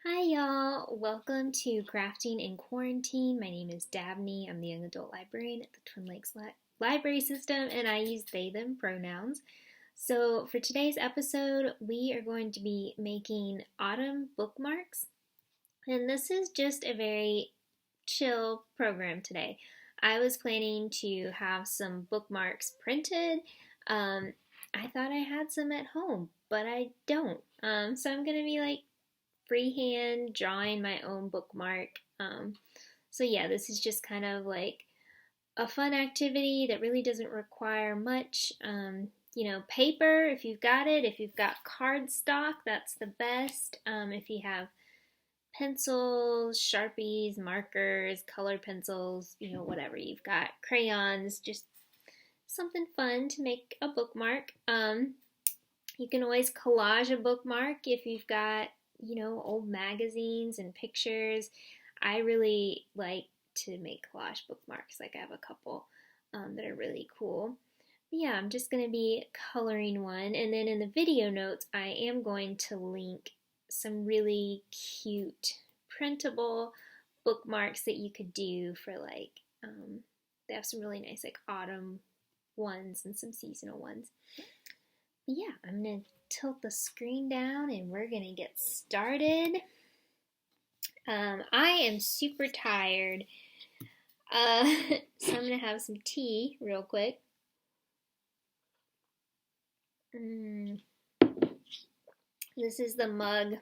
Hi y'all, welcome to Crafting in Quarantine. My name is Dabney. I'm the young adult librarian at the Twin Lakes Library System and I use they them pronouns. So for today's episode, we are going to be making autumn bookmarks. And this is just a very chill program today. I was planning to have some bookmarks printed. I thought I had some at home, but I don't. So I'm going to be freehand drawing my own bookmark. So yeah, this is just kind of like a fun activity that really doesn't require much. Paper if you've got it. If you've got cardstock, that's the best. If you have pencils, Sharpies, markers, colored pencils, whatever you've got, crayons, just something fun to make a bookmark. You can always collage a bookmark if you've got old magazines and pictures. I really like to make collage bookmarks. Like I have a couple that are really cool. But yeah, I'm just going to be coloring one. And then in the video notes, I am going to link some really cute printable bookmarks that you could do for they have some really nice autumn ones and some seasonal ones. But yeah, I'm going to tilt the screen down and we're going to get started. I am super tired, so I'm going to have some tea real quick. This is the mug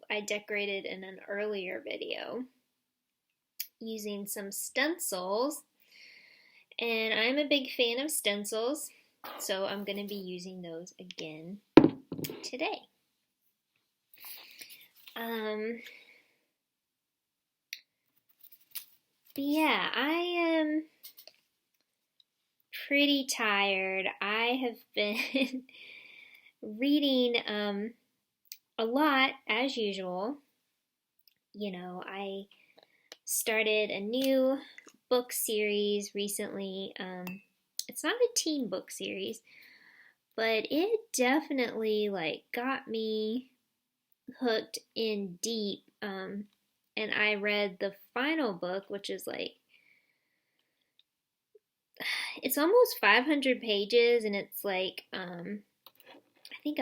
I decorated in an earlier video using some stencils, and I'm a big fan of stencils, so I'm going to be using those again today. Yeah, I am pretty tired. I have been reading a lot as usual. I started a new book series recently. It's not a teen book series, but it definitely got me hooked in deep. And I read the final book, which is it's almost 500 pages, and it's I think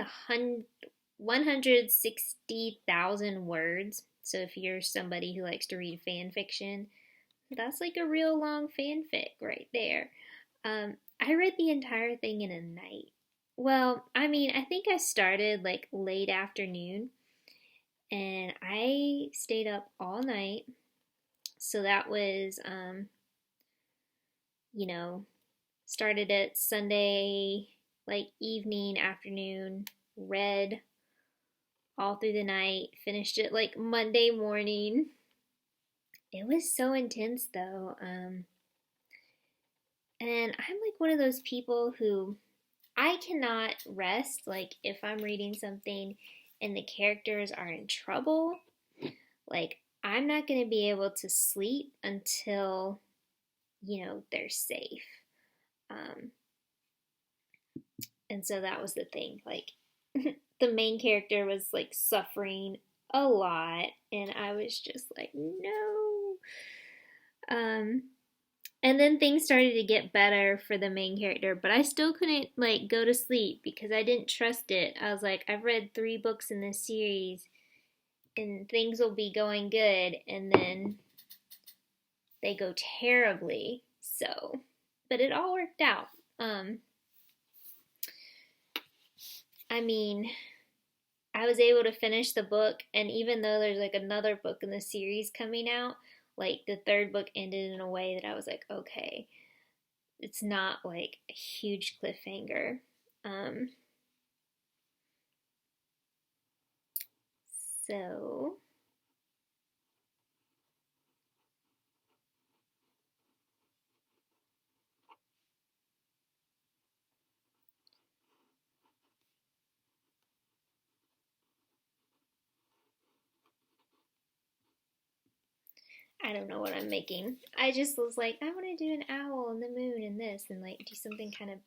160,000 words. So if you're somebody who likes to read fan fiction, that's like a real long fanfic right there. I read the entire thing in a night. Well, I think I started late afternoon, and I stayed up all night. So that was, started at Sunday, evening, afternoon, read all through the night, finished it Monday morning. It was so intense though. And I'm one of those people who I cannot rest. If I'm reading something and the characters are in trouble, I'm not going to be able to sleep until, they're safe. And so that was the thing. The main character was suffering a lot, and I was just no. And then things started to get better for the main character, but I still couldn't go to sleep because I didn't trust it. I was I've read 3 books in this series, and things will be going good, and then they go terribly. So, but it all worked out. I was able to finish the book, and even though there's another book in the series coming out, the 3rd book ended in a way that I was okay, it's not a huge cliffhanger. So I don't know what I'm making. I just was I want to do an owl and the moon and this and do something kind of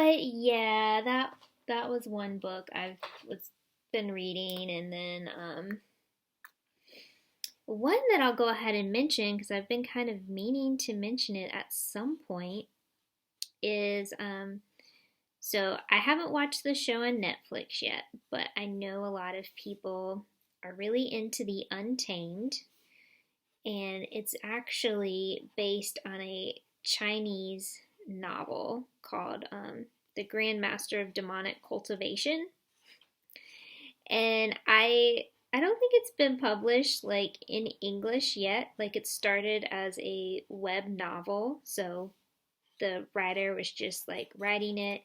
But yeah, that was one book I've was been reading, and then one that I'll go ahead and mention because I've been kind of meaning to mention it at some point is so I haven't watched the show on Netflix yet, but I know a lot of people are really into the Untamed, and it's actually based on a Chinese novel called The Grandmaster of Demonic Cultivation. And I don't think it's been published like in English yet. Like it started as a web novel, so the writer was just like writing it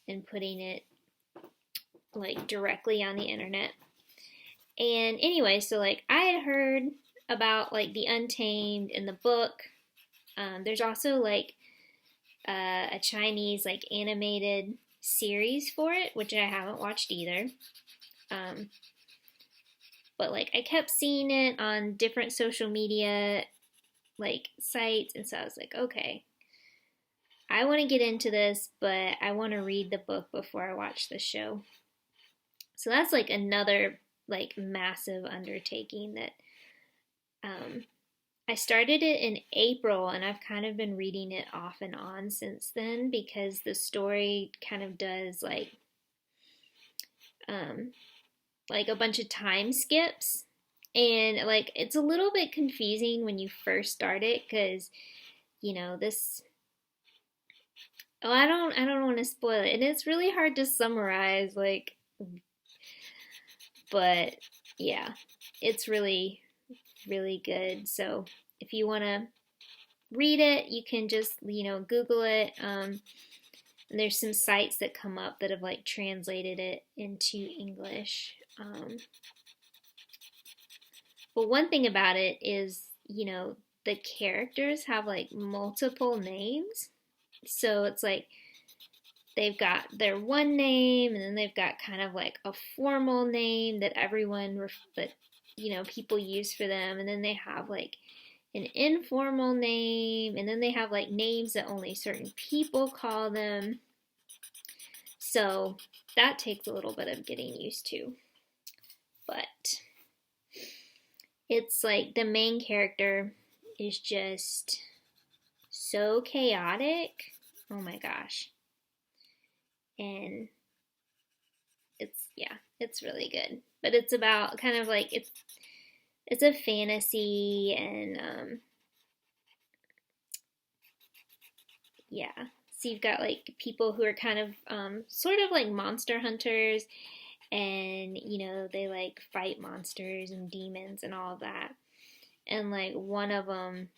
and putting it like directly on the internet. And anyway, so like I had heard about like the Untamed in the book. There's also like a Chinese like animated series for it, which I haven't watched either. Um, but like I kept seeing it on different social media like sites, and so I was like, okay, I want to get into this, but I want to read the book before I watch the show. So that's like another like massive undertaking that I started it in April, and I've kind of been reading it off and on since then because the story kind of does um, like a bunch of time skips, and like it's a little bit confusing when you first start it because you know this. Oh, I don't want to spoil it, and it's really hard to summarize like, but yeah, it's really really good. So if you want to read it, you can just, Google it. And there's some sites that come up that have like translated it into English. But one thing about it is, the characters have like multiple names. So it's like they've got their one name, and then they've got kind of like a formal name that people use for them, and then they have like an informal name, and then they have like names that only certain people call them. So that takes a little bit of getting used to. But it's like the main character is just so chaotic. Oh my gosh. And it's really good. But it's about kind of like it's a fantasy, and yeah. So you've got like people who are kind of sort of like monster hunters, and they like fight monsters and demons and all of that. And like one of them,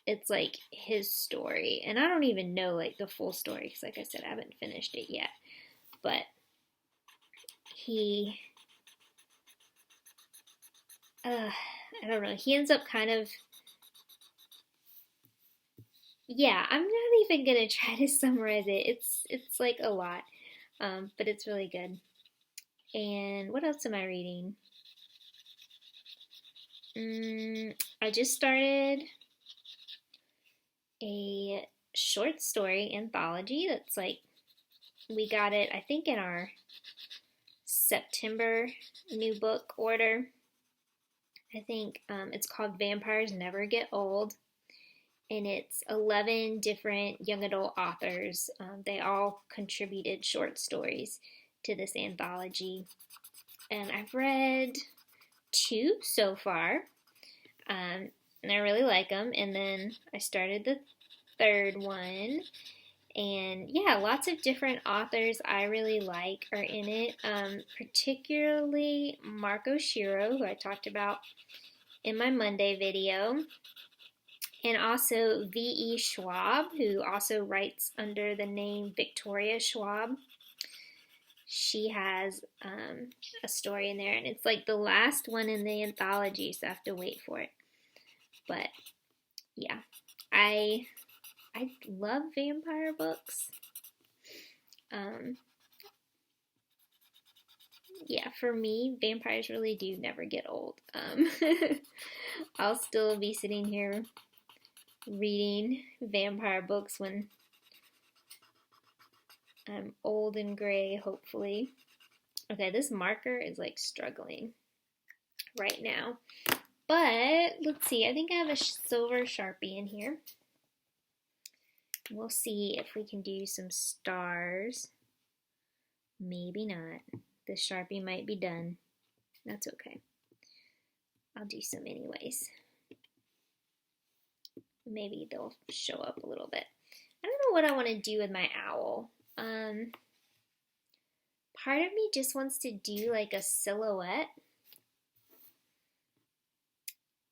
it's like his story, and I don't even know like the full story because like I said, I haven't finished it yet. But he I don't know, he ends up kind of, yeah, I'm not even gonna try to summarize it. It's like a lot, but it's really good. And what else am I reading? I just started a short story anthology that's like, we got it I think in our September new book order. I think it's called Vampires Never Get Old, and it's 11 different young adult authors. They all contributed short stories to this anthology, and I've read 2 so far, and I really like them. And then I started the 3rd one, and yeah, lots of different authors I really like are in it, particularly Marco Shiro, who I talked about in my Monday video, and also V.E. Schwab, who also writes under the name Victoria Schwab. She has a story in there, and it's like the last one in the anthology, so I have to wait for it. But yeah, I love vampire books. Yeah, for me, vampires really do never get old. I'll still be sitting here reading vampire books when I'm old and gray, hopefully. Okay, this marker is like struggling right now. But let's see, I think I have a silver Sharpie in here. We'll see if we can do some stars. Maybe not. This Sharpie might be done. That's okay. I'll do some anyways. Maybe they'll show up a little bit. I don't know what I want to do with my owl. Part of me just wants to do like a silhouette.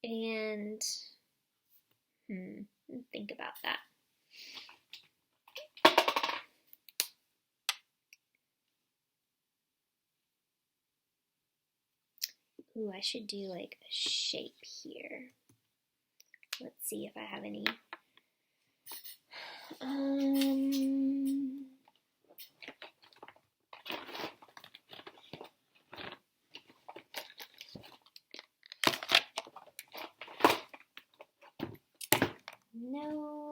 And think about that. Ooh, I should do like a shape here. Let's see if I have any. No.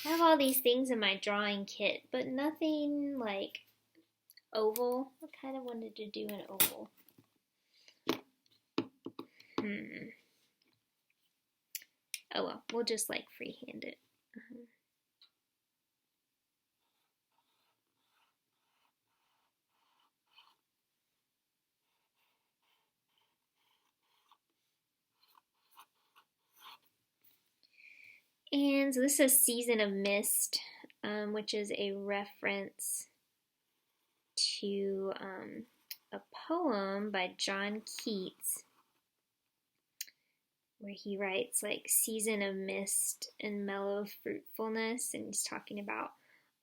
I have all these things in my drawing kit, but nothing like oval. I kind of wanted to do an oval. Oh well, we'll just like freehand it. And so this is Season of Mist, which is a reference to a poem by John Keats, where he writes like season of mist and mellow fruitfulness, and he's talking about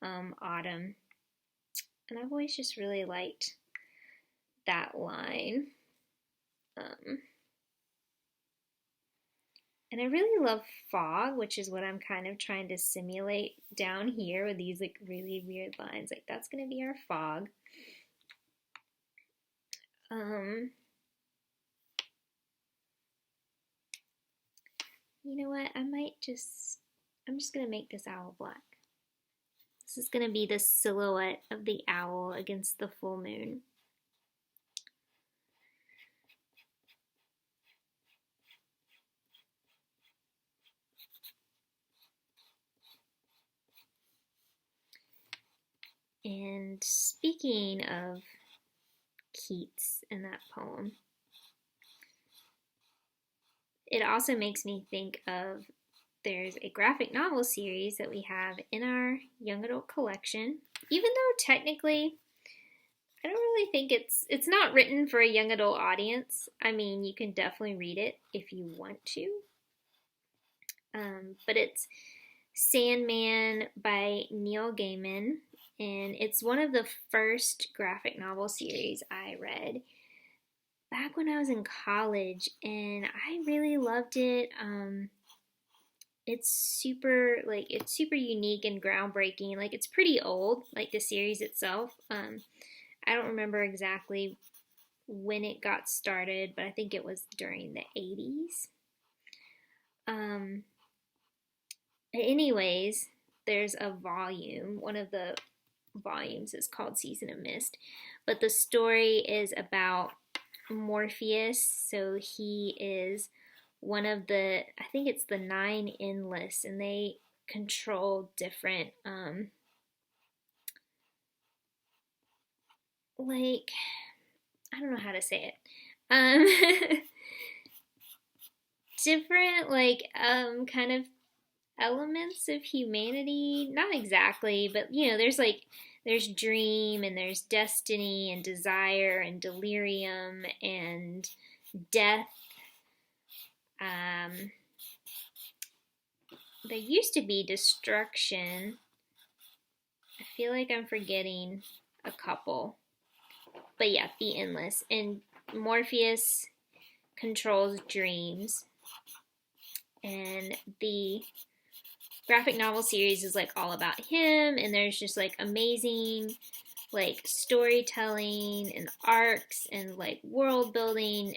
autumn. And I've always just really liked that line. And I really love fog, which is what I'm kind of trying to simulate down here with these like really weird lines. Like that's gonna be our fog. You know what? I'm just gonna make this owl black. This is gonna be the silhouette of the owl against the full moon. And speaking of Keats and that poem, it also makes me think of there's a graphic novel series that we have in our young adult collection. Even though technically, I don't really think it's not written for a young adult audience. I mean, you can definitely read it if you want to. But it's Sandman by Neil Gaiman, and it's one of the first graphic novel series I read back when I was in college, and I really loved it. It's super unique and groundbreaking. Like it's pretty old, like the series itself. I don't remember exactly when it got started, but I think it was during the 80s. Anyways, there's a volume. One of the volumes is called Season of Mist, but the story is about Morpheus. So he is one of the, I think it's the 9 endless, and they control different like I don't know how to say it. Different like kind of elements of humanity. Not exactly, but you know, there's dream and there's destiny and desire and delirium and death. There used to be destruction. I feel like I'm forgetting a couple. But yeah, the endless. And Morpheus controls dreams. And the graphic novel series is like all about him, and there's just like amazing like storytelling and arcs and like world building.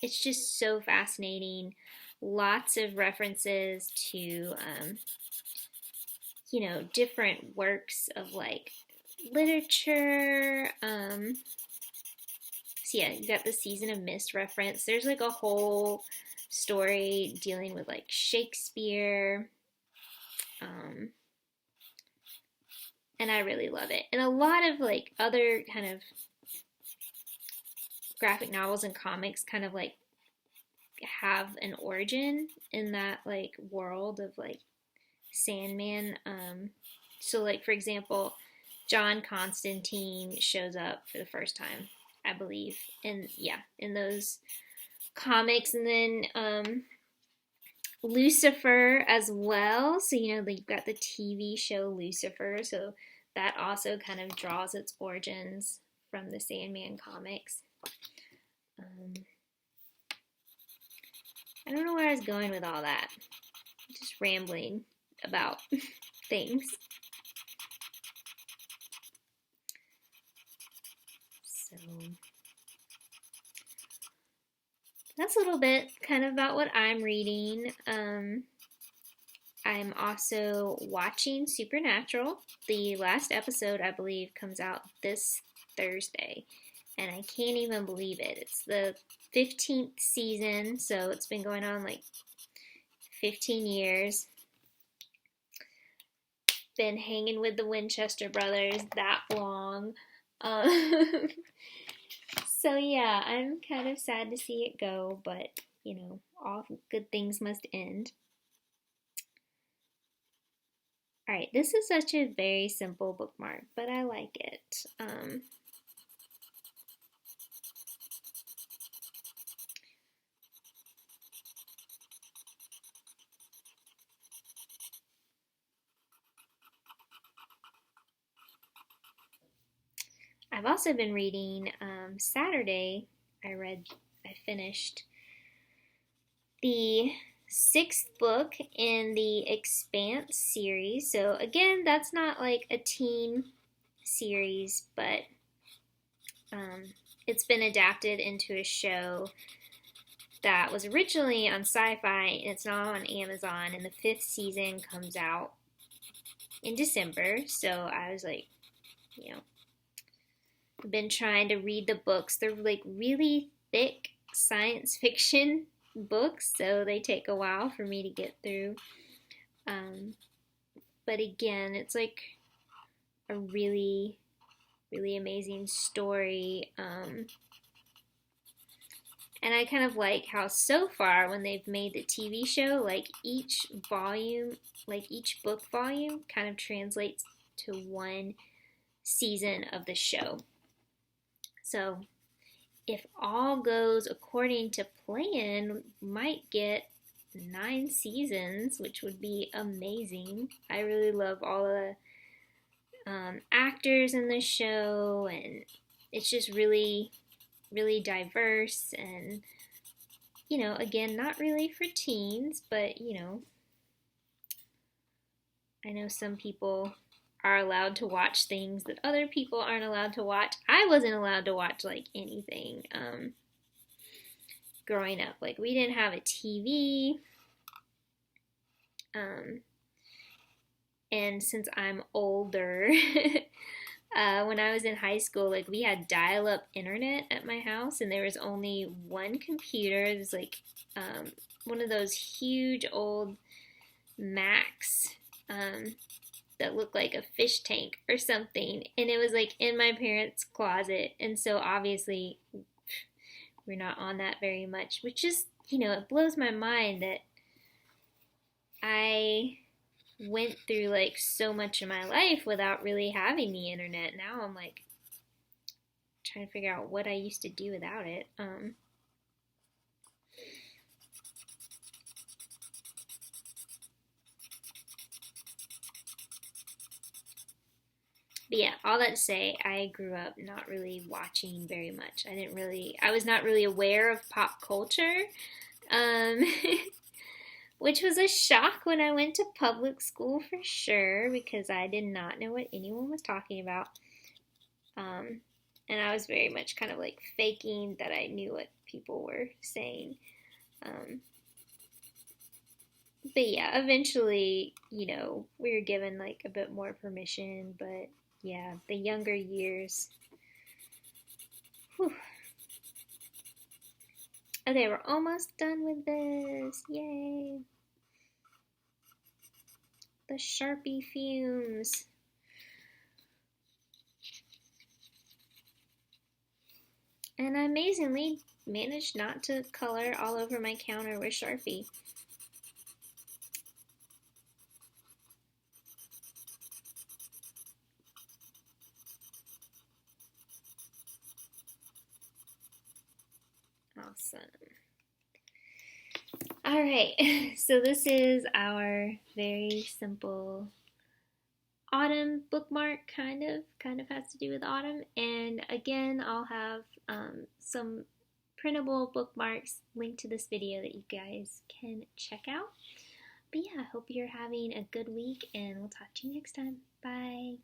It's just so fascinating. Lots of references to different works of like literature. So yeah, you got the Season of Mist reference. There's like a whole story dealing with like Shakespeare. And I really love it. And a lot of like other kind of graphic novels and comics kind of like have an origin in that like world of like Sandman. So like for example, John Constantine shows up for the first time, I believe, in those comics, and then Lucifer as well. So you've got the TV show Lucifer, so that also kind of draws its origins from the Sandman comics. I don't know where I was going with all that. Just rambling about things. So that's a little bit kind of about what I'm reading. I'm also watching Supernatural. The last episode, I believe, comes out this Thursday, and I can't even believe it. It's the 15th season, so it's been going on like 15 years. Been hanging with the Winchester brothers that long. So yeah, I'm kind of sad to see it go, but all good things must end. Alright, this is such a very simple bookmark, but I like it. I've also been reading, Saturday, I finished the 6th book in the Expanse series. So again, that's not like a teen series, but it's been adapted into a show that was originally on Sci-Fi, and it's now on Amazon, and the 5th season comes out in December. So I was like, I've been trying to read the books. They're like really thick science fiction books, so they take a while for me to get through. But again, it's like a really, really amazing story. And I kind of like how so far when they've made the TV show, like each book volume kind of translates to one season of the show. So if all goes according to plan, might get 9 seasons, which would be amazing. I really love all the actors in the show, and it's just really, really diverse, and again, not really for teens, but I know some people are allowed to watch things that other people aren't allowed to watch. I wasn't allowed to watch like anything growing up. Like we didn't have a TV. And since I'm older, when I was in high school, like we had dial-up internet at my house, and there was only one computer. It was like one of those huge old Macs that looked like a fish tank or something, and it was like in my parents' closet, and so obviously we're not on that very much, which just, it blows my mind that I went through like so much of my life without really having the internet. Now I'm like trying to figure out what I used to do without it. But yeah, all that to say, I grew up not really watching very much. I was not really aware of pop culture, which was a shock when I went to public school for sure, because I did not know what anyone was talking about. And I was very much kind of like faking that I knew what people were saying. But yeah, eventually, you know, we were given like a bit more permission, but yeah, the younger years. Whew. Okay, we're almost done with this. Yay! The Sharpie fumes. And I amazingly managed not to color all over my counter with Sharpie. Awesome. All right, so this is our very simple autumn bookmark, kind of has to do with autumn. And again, I'll have some printable bookmarks linked to this video that you guys can check out. But yeah, I hope you're having a good week, and we'll talk to you next time. Bye.